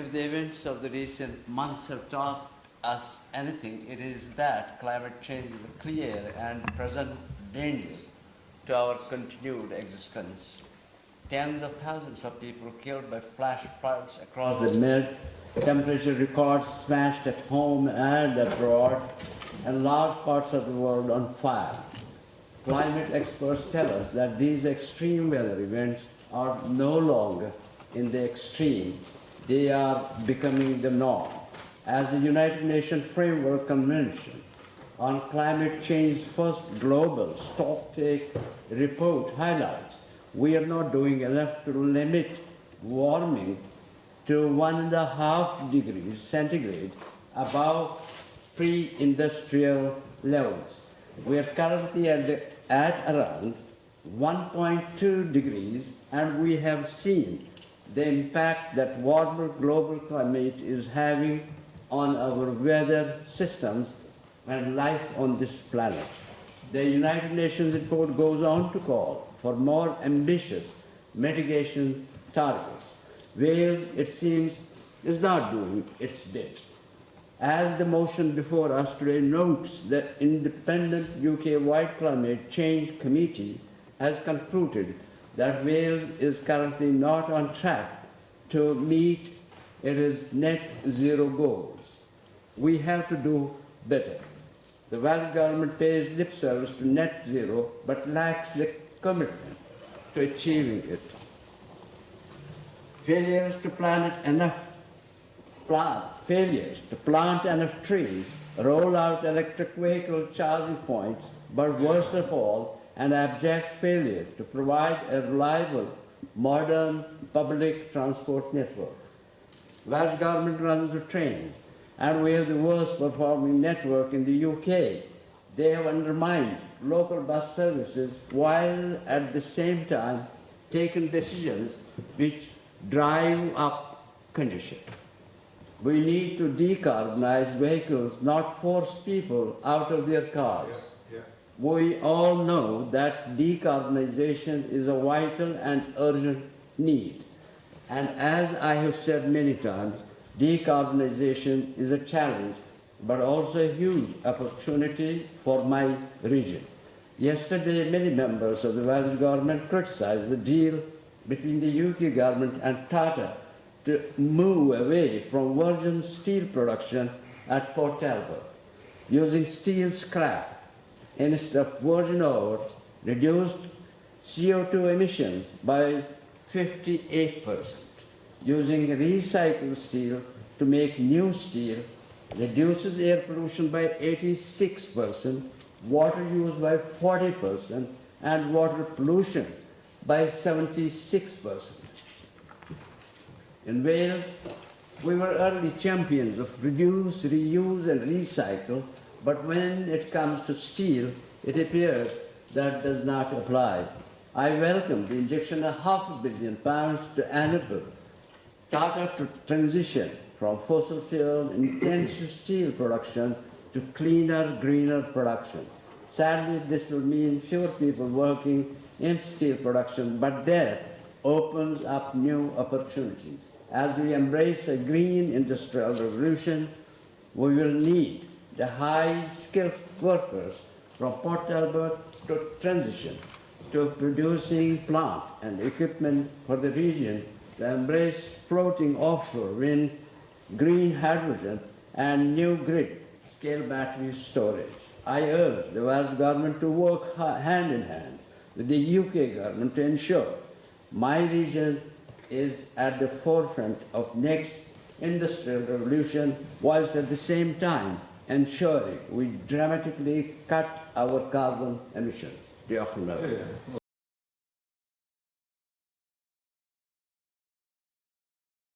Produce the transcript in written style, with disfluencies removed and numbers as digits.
if the events of the recent months have taught us anything, it is that climate change is a clear and present danger to our continued existence. Tens of thousands of people killed by flash floods across the Med, temperature records smashed at home and abroad, and large parts of the world on fire. Climate experts tell us that these extreme weather events are no longer in the extreme, they are becoming the norm. As the United Nations Framework Convention on Climate Change's first global stocktake report highlights, we are not doing enough to limit warming to 1.5 degrees centigrade above pre-industrial levels. We are currently at around 1.2 degrees, and we have seen the impact that warmer global climate is having on our weather systems and life on this planet. The United Nations report goes on to call for more ambitious mitigation targets. Wales, it seems, is not doing its bit. As the motion before us today notes, the independent UK-wide climate change committee has concluded that Wales is currently not on track to meet its net zero goals. We have to do better. The Welsh government pays lip service to net zero but lacks the commitment to achieving it. Failures to plant enough trees, roll out electric vehicle charging points, but worst of all, an abject failure to provide a reliable, modern public transport network. Welsh government runs the trains, and we have the worst performing network in the UK. They have undermined local bus services while at the same time taking decisions which drive up congestion. We need to decarbonize vehicles, not force people out of their cars. We all know that decarbonization is a vital and urgent need. And as I have said many times, decarbonization is a challenge, but also a huge opportunity for my region. Yesterday, many members of the Welsh government criticized the deal between the UK government and Tata to move away from virgin steel production at Port Talbot, using steel scrap instead of virgin ore, reduced CO2 emissions by 58%. Using recycled steel to make new steel reduces air pollution by 86%, water use by 40%, and water pollution by 76%. In Wales, we were early champions of reduce, reuse, and recycle, but when it comes to steel, it appears that does not apply. I welcome the injection of £500 million to enable Tata to transition from fossil fuel intensive steel production to cleaner, greener production. Sadly, this will mean fewer people working in steel production, but that opens up new opportunities. As we embrace a green industrial revolution, we will need the high-skilled workers from Port Talbot to transition to producing plant and equipment for the region to embrace floating offshore wind, green hydrogen, and new grid-scale battery storage. I urge the Welsh government to work hand in hand with the UK government to ensure my region is at the forefront of next industrial revolution, whilst at the same time ensuring we dramatically cut our carbon emissions.